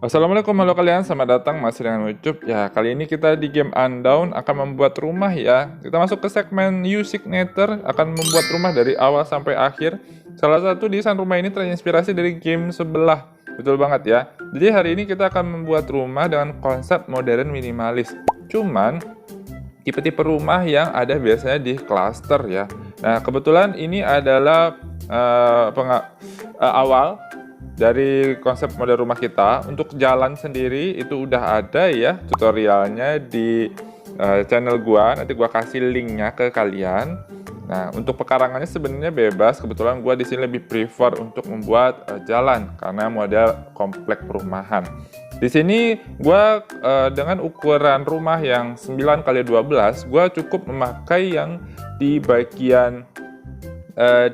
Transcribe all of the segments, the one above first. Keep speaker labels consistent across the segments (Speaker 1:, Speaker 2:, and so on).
Speaker 1: Assalamualaikum, halo kalian, selamat datang masih dengan YouTube. Ya, kali ini kita di game Undawn akan membuat rumah ya. Kita masuk ke segmen New Signature, akan membuat rumah dari awal sampai akhir. Salah satu desain rumah ini terinspirasi dari game sebelah. Betul banget ya. Jadi hari ini kita akan membuat rumah dengan konsep modern minimalis. Cuman tipe-tipe rumah yang ada biasanya di cluster ya. Nah, kebetulan ini adalah awal dari konsep model rumah kita. Untuk jalan sendiri itu udah ada ya tutorialnya di channel gua. Nanti gua kasih linknya ke kalian. Nah, untuk pekarangannya sebenarnya bebas. Kebetulan gua di sini lebih prefer untuk membuat jalan karena model komplek perumahan. Di sini gua dengan ukuran rumah yang 9x12, gua cukup memakai yang di bagian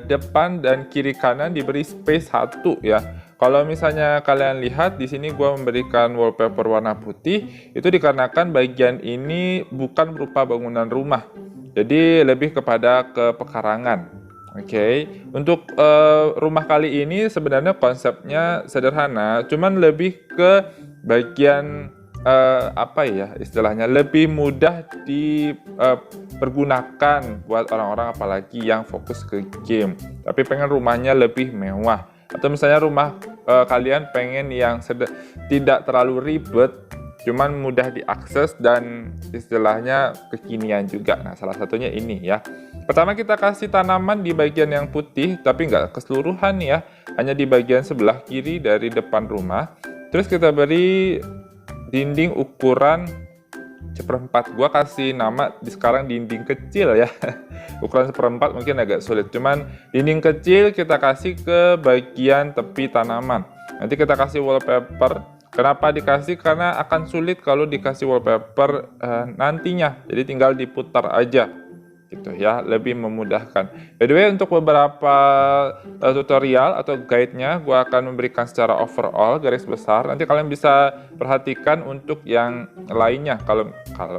Speaker 1: depan dan kiri kanan diberi space 1 ya. Kalau misalnya kalian lihat di sini gua memberikan wallpaper warna putih, itu dikarenakan bagian ini bukan berupa bangunan rumah. Jadi lebih kepada ke pekarangan. Oke. Untuk rumah kali ini sebenarnya konsepnya sederhana, cuman lebih ke bagian apa ya istilahnya, lebih mudah dipergunakan buat orang-orang apalagi yang fokus ke game tapi pengen rumahnya lebih mewah, atau misalnya rumah kalian pengen yang tidak terlalu ribet cuman mudah diakses dan istilahnya kekinian juga. Nah, salah satunya ini ya. Pertama kita kasih tanaman di bagian yang putih tapi nggak keseluruhan ya, hanya di bagian sebelah kiri dari depan rumah. Terus kita beri dinding ukuran seperempat. Gua kasih nama sekarang dinding kecil ya. Ukuran seperempat mungkin agak sulit, cuman dinding kecil kita kasih ke bagian tepi tanaman. Nanti kita kasih wallpaper. Kenapa dikasih? Karena akan sulit kalau dikasih wallpaper nantinya, jadi tinggal diputar aja gitu ya, lebih memudahkan. By the way, untuk beberapa tutorial atau guide-nya gua akan memberikan secara overall garis besar. Nanti kalian bisa perhatikan untuk yang lainnya. Kalau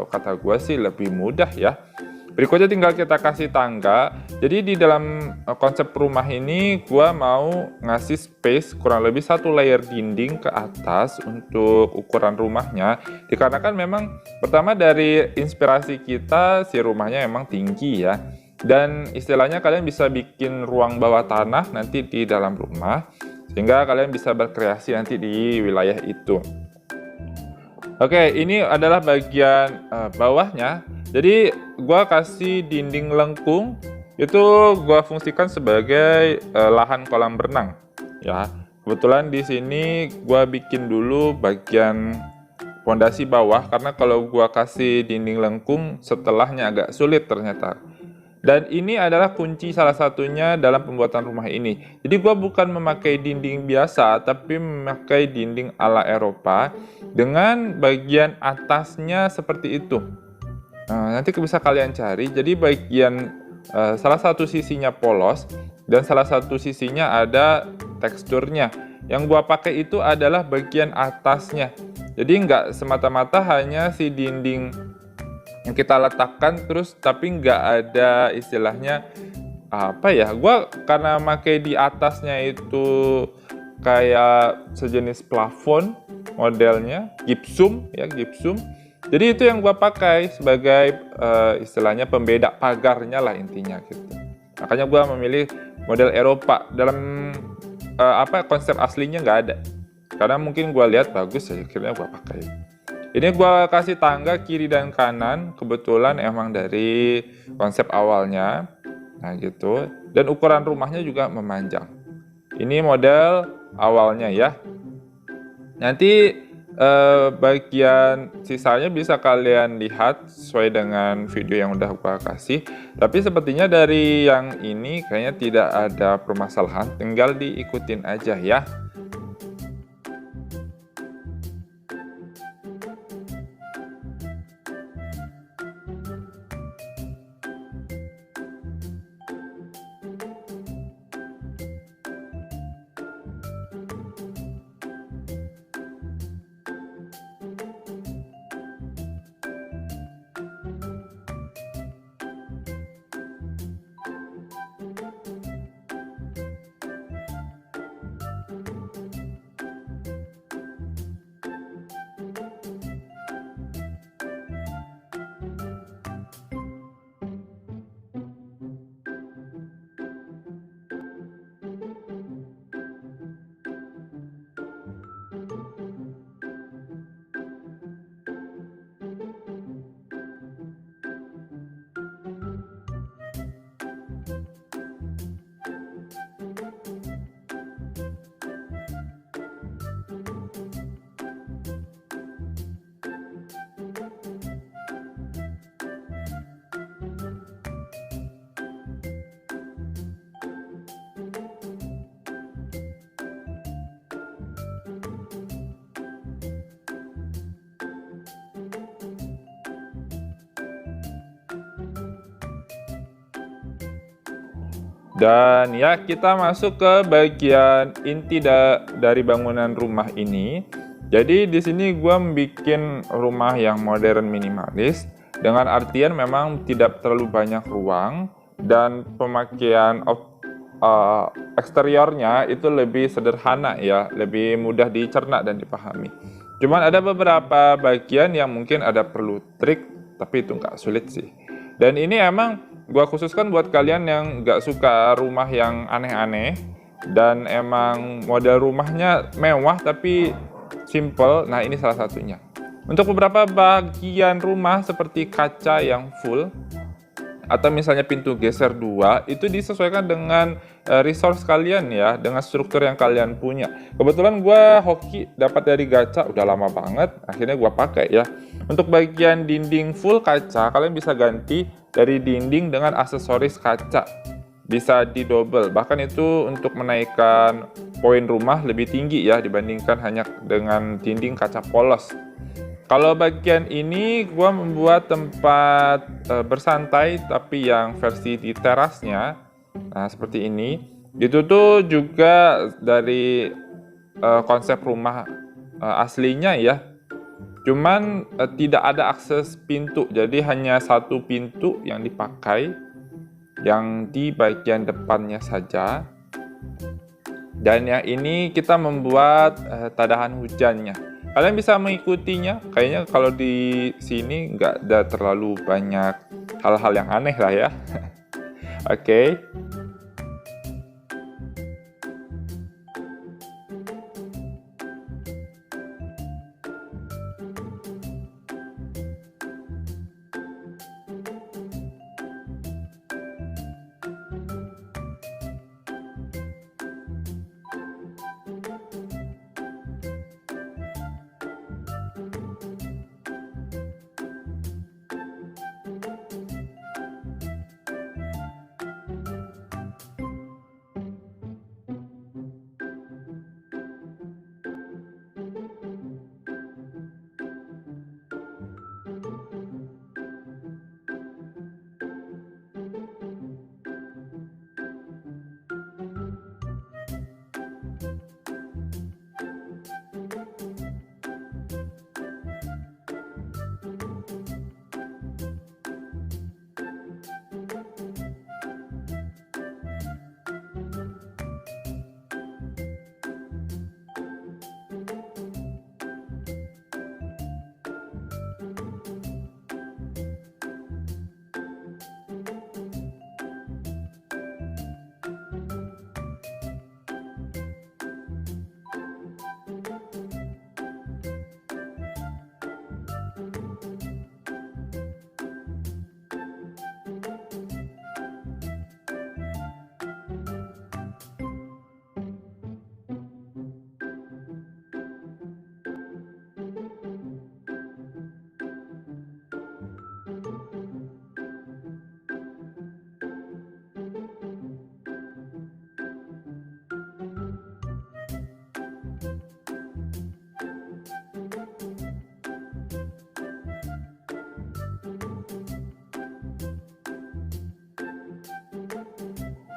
Speaker 1: kata gua sih lebih mudah ya. Berikutnya tinggal kita kasih tangga. Jadi di dalam konsep rumah ini gua mau ngasih space kurang lebih 1 layer dinding ke atas untuk ukuran rumahnya. Dikarenakan memang pertama dari inspirasi kita si rumahnya emang tinggi ya. Dan istilahnya kalian bisa bikin ruang bawah tanah nanti di dalam rumah, sehingga kalian bisa berkreasi nanti di wilayah itu. Oke, ini adalah bagian bawahnya. Jadi gua kasih dinding lengkung, itu gua fungsikan sebagai lahan kolam renang ya. Kebetulan di sini gua bikin dulu bagian pondasi bawah karena kalau gua kasih dinding lengkung setelahnya agak sulit ternyata. Dan ini adalah kunci salah satunya dalam pembuatan rumah ini. Jadi gua bukan memakai dinding biasa, tapi memakai dinding ala Eropa dengan bagian atasnya seperti itu. Nah, nanti bisa kalian cari. Jadi bagian salah satu sisinya polos dan salah satu sisinya ada teksturnya. Yang gua pakai itu adalah bagian atasnya. Jadi nggak semata-mata hanya si dinding yang kita letakkan terus tapi nggak ada istilahnya apa ya, gua karena pakai di atasnya itu kayak sejenis plafon modelnya gipsum ya, gipsum. Jadi itu yang gua pakai sebagai istilahnya pembeda pagarnya lah intinya gitu. Makanya gua memilih model Eropa. Dalam konsep aslinya nggak ada, karena mungkin gua lihat bagus ya akhirnya gua pakai. Ini gua kasih tangga kiri dan kanan, kebetulan emang dari konsep awalnya. Nah gitu, dan ukuran rumahnya juga memanjang. Ini model awalnya ya. Nanti bagian sisanya bisa kalian lihat sesuai dengan video yang udah gua kasih. Tapi sepertinya dari yang ini kayaknya tidak ada permasalahan, tinggal diikutin aja ya. Dan ya, kita masuk ke bagian inti dari bangunan rumah ini. Jadi di sini gue bikin rumah yang modern minimalis, dengan artian memang tidak terlalu banyak ruang dan pemakaian eksteriornya itu lebih sederhana ya, lebih mudah dicerna dan dipahami. Cuman ada beberapa bagian yang mungkin ada perlu trik, tapi itu nggak sulit sih. Dan ini emang gua khususkan buat kalian yang nggak suka rumah yang aneh-aneh dan emang model rumahnya mewah tapi simple. Nah, ini salah satunya. Untuk beberapa bagian rumah seperti kaca yang full atau misalnya pintu geser dua, itu disesuaikan dengan resource kalian ya, dengan struktur yang kalian punya. Kebetulan gue hoki dapat dari gacha udah lama banget, akhirnya gue pakai ya. Untuk bagian dinding full kaca, kalian bisa ganti dari dinding dengan aksesoris kaca, bisa di double, bahkan itu untuk menaikkan poin rumah lebih tinggi ya dibandingkan hanya dengan dinding kaca polos. Kalau bagian ini gue membuat tempat bersantai tapi yang versi di terasnya. Nah, seperti ini. Itu tuh juga dari konsep rumah aslinya ya. Cuman tidak ada akses pintu. Jadi hanya satu pintu yang dipakai, yang di bagian depannya saja. Dan yang ini kita membuat tadahan hujannya. Kalian bisa mengikutinya. Kayaknya kalau di sini nggak ada terlalu banyak hal-hal yang aneh lah ya. Oke.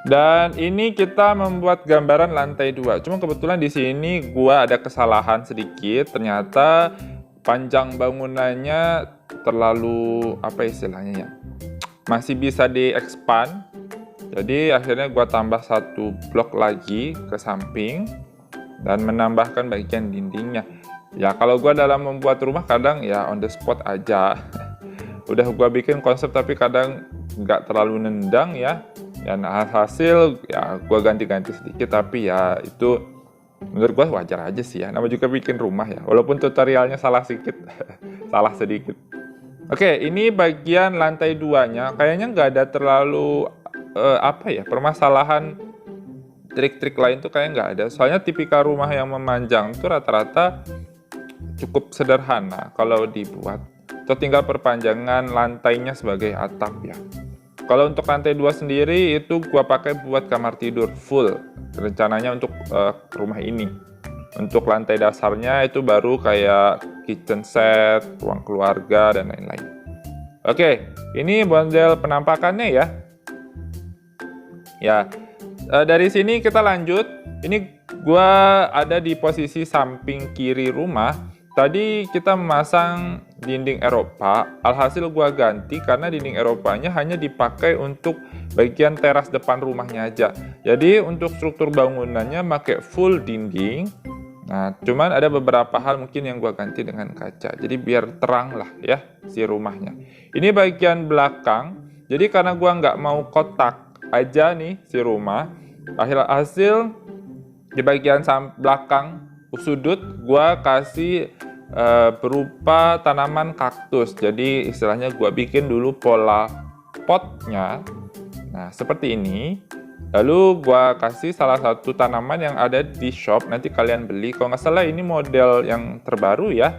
Speaker 1: Dan ini kita membuat gambaran lantai 2. Cuma kebetulan di sini gua ada kesalahan sedikit. Ternyata panjang bangunannya terlalu apa istilahnya ya? Masih bisa di-expand. Jadi akhirnya gua tambah satu blok lagi ke samping dan menambahkan bagian dindingnya. Ya kalau gua dalam membuat rumah kadang ya on the spot aja. Udah gua bikin konsep tapi kadang nggak terlalu nendang ya. Dan hasil ya gue ganti-ganti sedikit, tapi ya itu menurut gue wajar aja sih ya, nama juga bikin rumah ya, walaupun tutorialnya salah sedikit. Salah sedikit. Oke, ini bagian lantai 2-nya kayaknya nggak ada terlalu permasalahan trik-trik lain tuh kayak nggak ada, soalnya tipikal rumah yang memanjang tuh rata-rata cukup sederhana kalau dibuat, atau tinggal perpanjangan lantainya sebagai atap ya. Kalau untuk lantai 2 sendiri itu gua pakai buat kamar tidur full rencananya untuk rumah ini. Untuk lantai dasarnya itu baru kayak kitchen set, ruang keluarga dan lain-lain. Oke, ini model penampakannya ya. Ya, Dari sini kita lanjut. Ini gua ada di posisi samping kiri rumah. Tadi kita memasang dinding Eropa, alhasil gua ganti karena dinding Eropanya hanya dipakai untuk bagian teras depan rumahnya aja. Jadi untuk struktur bangunannya pakai full dinding. Nah, cuman ada beberapa hal mungkin yang gua ganti dengan kaca. Jadi biar terang lah ya si rumahnya. Ini bagian belakang. Jadi karena gua nggak mau kotak aja nih si rumah, hasil di bagian belakang sudut gua kasih berupa tanaman kaktus. Jadi istilahnya gua bikin dulu pola potnya. Nah, seperti ini. Lalu gua kasih salah satu tanaman yang ada di shop, nanti kalian beli. Kalau nggak salah ini model yang terbaru ya.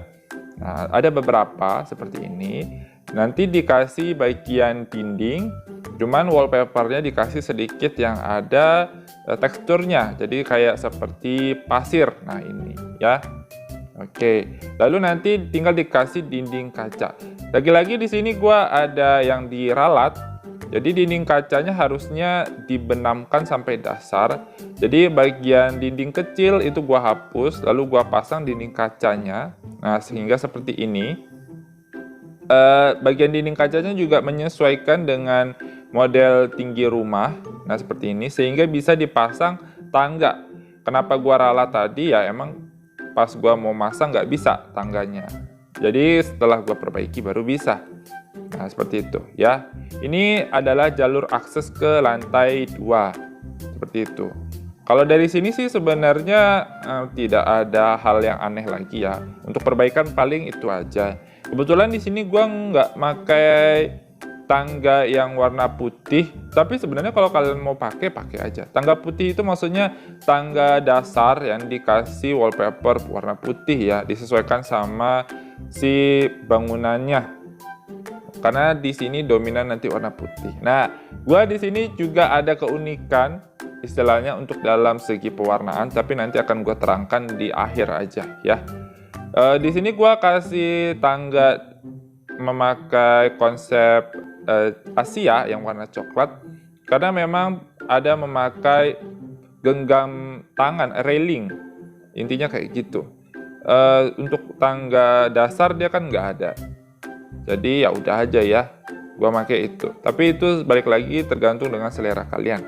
Speaker 1: Nah, ada beberapa seperti ini. Nanti dikasih bagian dinding, cuman wallpapernya dikasih sedikit yang ada teksturnya. Jadi kayak seperti pasir. Nah, ini ya. Oke, lalu nanti tinggal dikasih dinding kaca. Lagi-lagi di sini gua ada yang diralat. Jadi dinding kacanya harusnya dibenamkan sampai dasar. Jadi bagian dinding kecil itu gua hapus, lalu gua pasang dinding kacanya. Nah, sehingga seperti ini. Bagian dinding kacanya juga menyesuaikan dengan model tinggi rumah. Nah, seperti ini sehingga bisa dipasang tangga. Kenapa gua ralat tadi ya, emang pas gua mau masang nggak bisa tangganya. Jadi setelah gua perbaiki baru bisa. Nah, seperti itu ya. Ini adalah jalur akses ke lantai 2. Seperti itu. Kalau dari sini sih sebenarnya tidak ada hal yang aneh lagi ya. Untuk perbaikan paling itu aja. Kebetulan di sini gua nggak pakai tangga yang warna putih, tapi sebenarnya kalau kalian mau pakai aja. Tangga putih itu maksudnya tangga dasar yang dikasih wallpaper warna putih ya, disesuaikan sama si bangunannya. Karena di sini dominan nanti warna putih. Nah, gua di sini juga ada keunikan istilahnya untuk dalam segi pewarnaan, tapi nanti akan gua terangkan di akhir aja ya. Di sini gua kasih tangga memakai konsep Asia yang warna coklat karena memang ada memakai genggam tangan, railing, intinya kayak gitu. Untuk tangga dasar dia kan nggak ada, jadi ya udah aja ya gua pakai itu. Tapi itu balik lagi tergantung dengan selera kalian.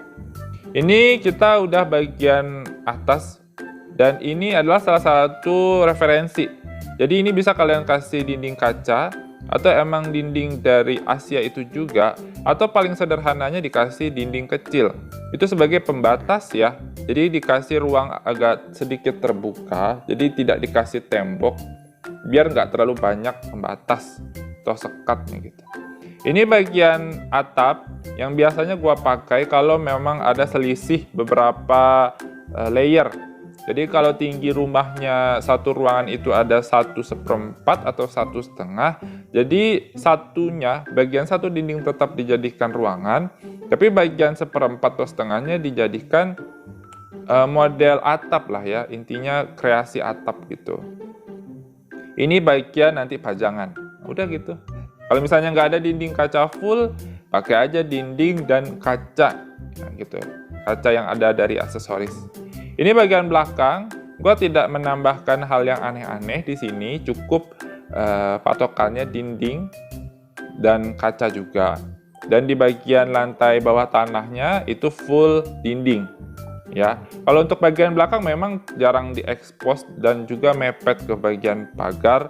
Speaker 1: Ini kita udah bagian atas dan ini adalah salah satu referensi. Jadi ini bisa kalian kasih dinding kaca atau emang dinding dari Asia itu juga, atau paling sederhananya dikasih dinding kecil. Itu sebagai pembatas ya. Jadi dikasih ruang agak sedikit terbuka, jadi tidak dikasih tembok biar nggak terlalu banyak pembatas atau sekatnya gitu. Ini bagian atap yang biasanya gua pakai kalau memang ada selisih beberapa layer. Jadi kalau tinggi rumahnya satu ruangan itu ada 1/4 atau 1/2, jadi bagian satu dinding tetap dijadikan ruangan, tapi bagian 1/4 atau setengahnya dijadikan model atap lah ya, intinya kreasi atap gitu. Ini bagian nanti pajangan, udah gitu. Kalau misalnya nggak ada dinding kaca full, pakai aja dinding dan kaca, nah, gitu. Kaca yang ada dari aksesoris. Ini bagian belakang, gue tidak menambahkan hal yang aneh-aneh di sini, cukup patokannya dinding dan kaca juga. Dan di bagian lantai bawah tanahnya itu full dinding. Ya, kalau untuk bagian belakang memang jarang diekspos dan juga mepet ke bagian pagar.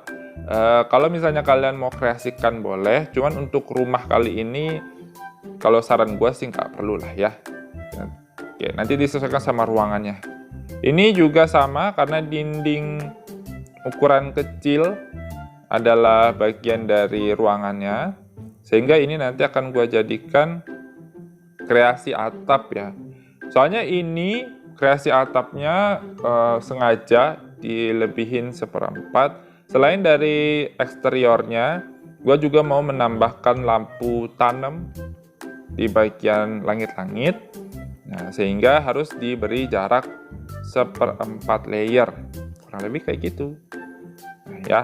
Speaker 1: Kalau misalnya kalian mau kreasikan boleh, cuman untuk rumah kali ini, kalau saran gue sih nggak perlu lah ya. Oke, nanti disesuaikan sama ruangannya. Ini juga sama karena dinding ukuran kecil adalah bagian dari ruangannya, sehingga ini nanti akan gue jadikan kreasi atap ya. Soalnya ini kreasi atapnya sengaja dilebihin 1/4. Selain dari eksteriornya, gue juga mau menambahkan lampu tanam di bagian langit-langit. Nah, sehingga harus diberi jarak 1/4 layer, kurang lebih kayak gitu. Nah, ya,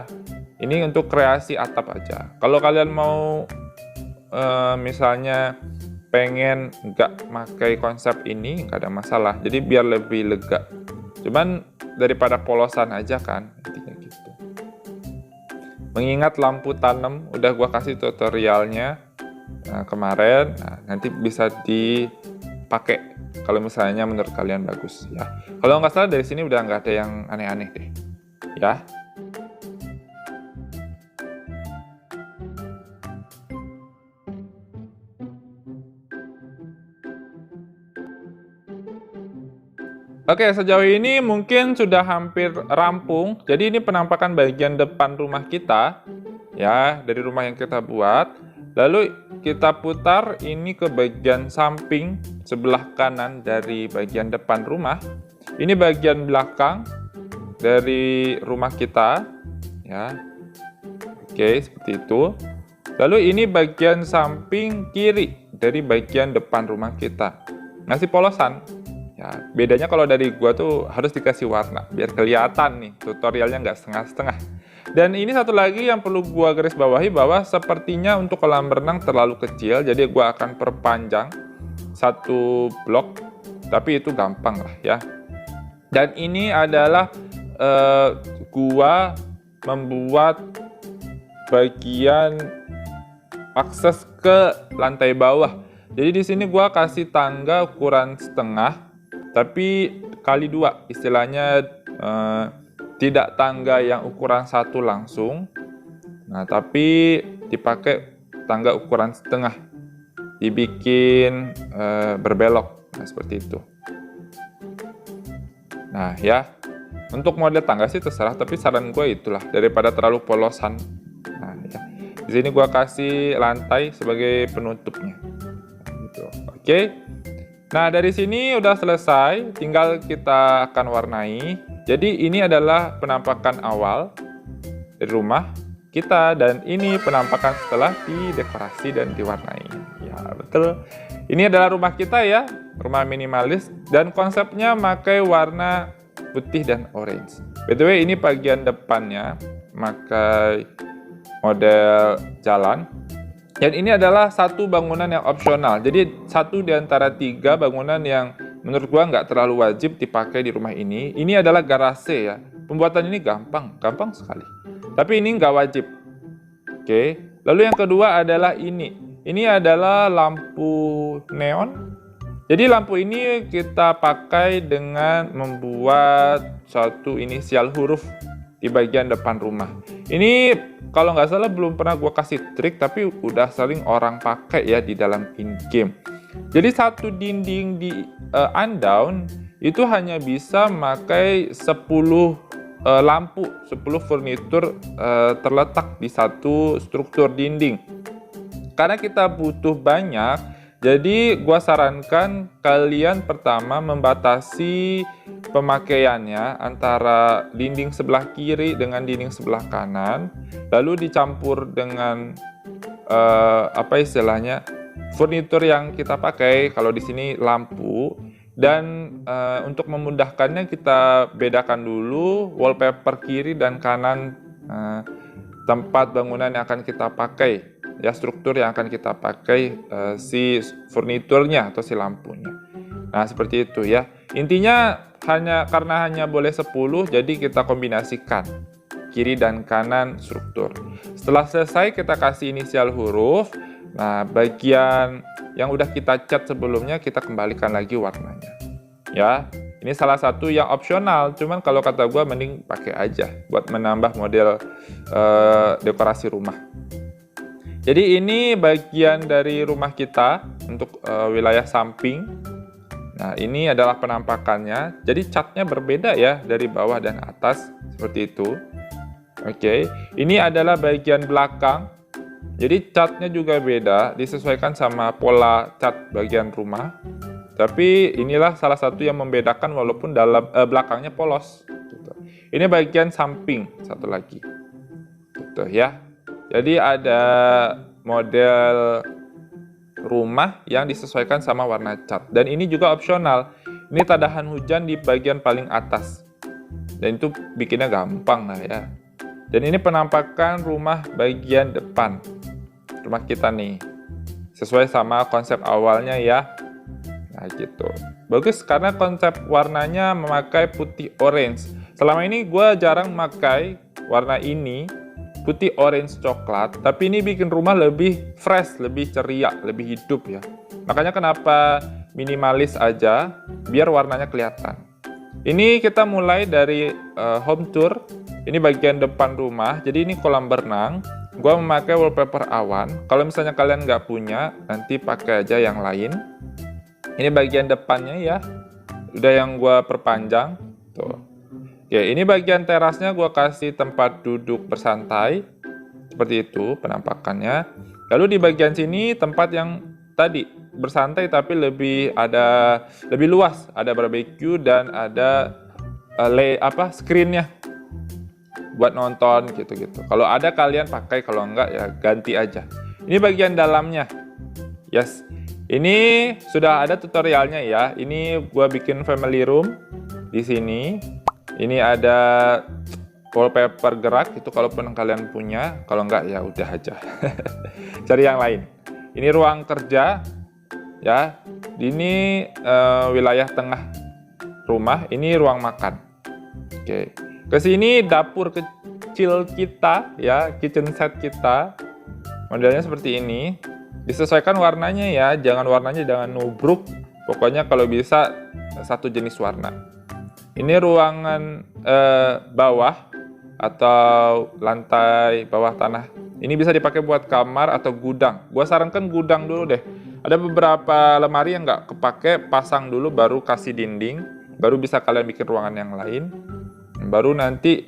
Speaker 1: ini untuk kreasi atap aja. Kalau kalian mau misalnya pengen nggak pakai konsep ini, nggak ada masalah. Jadi biar lebih lega. Cuman daripada polosan aja kan, intinya gitu. Mengingat lampu tanam udah gua kasih tutorialnya kemarin, nanti bisa dipakai kalau misalnya menurut kalian bagus ya. Kalau nggak salah dari sini udah nggak ada yang aneh-aneh deh ya. Oke, sejauh ini mungkin sudah hampir rampung. Jadi ini penampakan bagian depan rumah kita ya, dari rumah yang kita buat. Lalu kita putar ini ke bagian samping sebelah kanan dari bagian depan rumah. Ini bagian belakang dari rumah kita ya. Oke, seperti itu. Lalu ini bagian samping kiri dari bagian depan rumah kita. Ngasih polosan. Ya, bedanya kalau dari gua tuh harus dikasih warna biar kelihatan nih, tutorialnya nggak setengah-setengah. Dan ini satu lagi yang perlu gua garis bawahi, bahwa sepertinya untuk kolam renang terlalu kecil, jadi gua akan perpanjang satu blok, tapi itu gampang lah ya. Dan ini adalah gua membuat bagian akses ke lantai bawah. Jadi di sini gua kasih tangga ukuran setengah, tapi kali 2, istilahnya tidak tangga yang ukuran 1 langsung. Nah, tapi dipakai tangga ukuran setengah, dibikin berbelok, nah seperti itu. Nah ya, untuk model tangga sih terserah, tapi saran gue itulah, daripada terlalu polosan. Nah ya, di sini gue kasih lantai sebagai penutupnya. Gitu. Oke. Nah, dari sini udah selesai, tinggal kita akan warnai. Jadi ini adalah penampakan awal dari rumah kita, dan ini penampakan setelah didekorasi dan diwarnai. Ya, betul. Ini adalah rumah kita ya, rumah minimalis, dan konsepnya pakai warna putih dan orange. BTW ini bagian depannya pakai model jalan. Dan ini adalah satu bangunan yang opsional. Jadi satu di antara 3 bangunan yang menurut gua nggak terlalu wajib dipakai di rumah ini. Ini adalah garase ya. Pembuatan ini gampang sekali. Tapi ini nggak wajib. Oke. Lalu yang kedua adalah ini. Ini adalah lampu neon. Jadi lampu ini kita pakai dengan membuat suatu inisial huruf di bagian depan rumah. Ini kalau nggak salah belum pernah gue kasih trik, tapi udah sering orang pakai ya di dalam in-game. Jadi satu dinding di Undawn itu hanya bisa memakai 10 lampu, 10 furnitur terletak di satu struktur dinding. Karena kita butuh banyak, jadi gua sarankan kalian pertama membatasi pemakaiannya antara dinding sebelah kiri dengan dinding sebelah kanan, lalu dicampur dengan apa istilahnya, furnitur yang kita pakai. Kalau di sini lampu, dan untuk memudahkannya kita bedakan dulu wallpaper kiri dan kanan tempat bangunan yang akan kita pakai. Ya, struktur yang akan kita pakai si furniturnya atau si lampunya. Nah, seperti itu ya. Intinya karena hanya boleh 10, jadi kita kombinasikan kiri dan kanan struktur. Setelah selesai kita kasih inisial huruf. Nah, bagian yang udah kita cat sebelumnya kita kembalikan lagi warnanya. Ya, ini salah satu yang opsional. Cuman kalau kata gua mending pakai aja buat menambah model dekorasi rumah. Jadi ini bagian dari rumah kita untuk wilayah samping. Nah, ini adalah penampakannya. Jadi catnya berbeda ya dari bawah dan atas, seperti itu. Oke, ini adalah bagian belakang. Jadi catnya juga beda, disesuaikan sama pola cat bagian rumah. Tapi inilah salah satu yang membedakan walaupun dalam belakangnya polos. Gitu. Ini bagian samping satu lagi. Gitu ya. Jadi ada model rumah yang disesuaikan sama warna cat. Dan ini juga opsional. Ini tadahan hujan di bagian paling atas. Dan itu bikinnya gampang lah ya. Dan ini penampakan rumah bagian depan. Rumah kita nih. sesuai sama konsep awalnya ya. Nah gitu, bagus karena konsep warnanya memakai putih orange. Selama ini gue jarang memakai warna ini, putih orange coklat, tapi ini bikin rumah lebih fresh, lebih ceria, lebih hidup ya. Makanya kenapa minimalis aja, biar warnanya kelihatan. Ini kita mulai dari home tour. Ini bagian depan rumah, jadi ini kolam berenang. Gua memakai wallpaper awan. Kalau misalnya kalian nggak punya, nanti pakai aja yang lain. Ini bagian depannya ya, udah yang gua perpanjang. Tuh. Oke, ini bagian terasnya gua kasih tempat duduk bersantai. Seperti itu penampakannya. Lalu di bagian sini tempat yang tadi bersantai tapi lebih luas, ada barbecue dan ada screen-nya buat nonton gitu-gitu. Kalau ada kalian pakai, kalau enggak ya ganti aja. Ini bagian dalamnya. Yes. Ini sudah ada tutorialnya ya. Ini gua bikin family room di sini. Ini ada wallpaper gerak itu kalaupun kalian punya, kalau enggak ya udah aja. Cari yang lain. Ini ruang kerja ya. Ini wilayah tengah rumah, ini ruang makan. Oke. Ke sini dapur kecil kita ya, kitchen set kita. Modelnya seperti ini. Disesuaikan warnanya ya, warnanya jangan nubruk. Pokoknya kalau bisa satu jenis warna. Ini ruangan bawah atau lantai bawah tanah. Ini bisa dipakai buat kamar atau gudang. Gua sarankan gudang dulu deh. Ada beberapa lemari yang nggak kepake, pasang dulu baru kasih dinding. Baru bisa kalian bikin ruangan yang lain. Baru nanti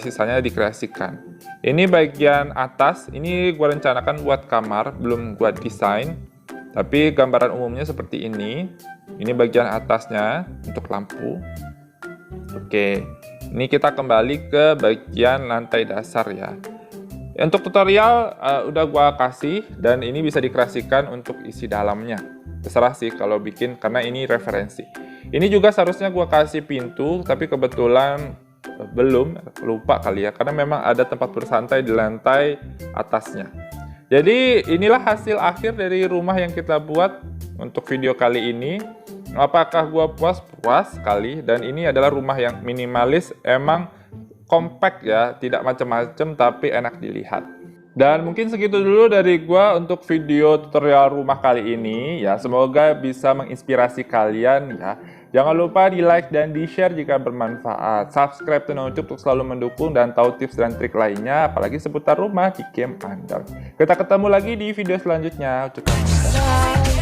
Speaker 1: sisanya dikreasikan. Ini bagian atas, ini gua rencanakan buat kamar, belum gua desain. Tapi gambaran umumnya seperti ini. Ini bagian atasnya untuk lampu. Oke, ini kita kembali ke bagian lantai dasar ya. Untuk tutorial udah gua kasih dan ini bisa dikreasikan untuk isi dalamnya. Terserah sih kalau bikin karena ini referensi. Ini juga seharusnya gua kasih pintu, tapi kebetulan belum, lupa kali ya, karena memang ada tempat bersantai di lantai atasnya. Jadi inilah hasil akhir dari rumah yang kita buat untuk video kali ini. Apakah gua puas? Puas sekali. Dan ini adalah rumah yang minimalis, emang compact ya, tidak macam-macam tapi enak dilihat. Dan mungkin segitu dulu dari gua untuk video tutorial rumah kali ini ya. Semoga bisa menginspirasi kalian ya. Jangan lupa di like dan di share jika bermanfaat. Subscribe channel YouTube untuk selalu mendukung dan tahu tips dan trik lainnya, apalagi seputar rumah di game Anda. Kita ketemu lagi di video selanjutnya. Bye.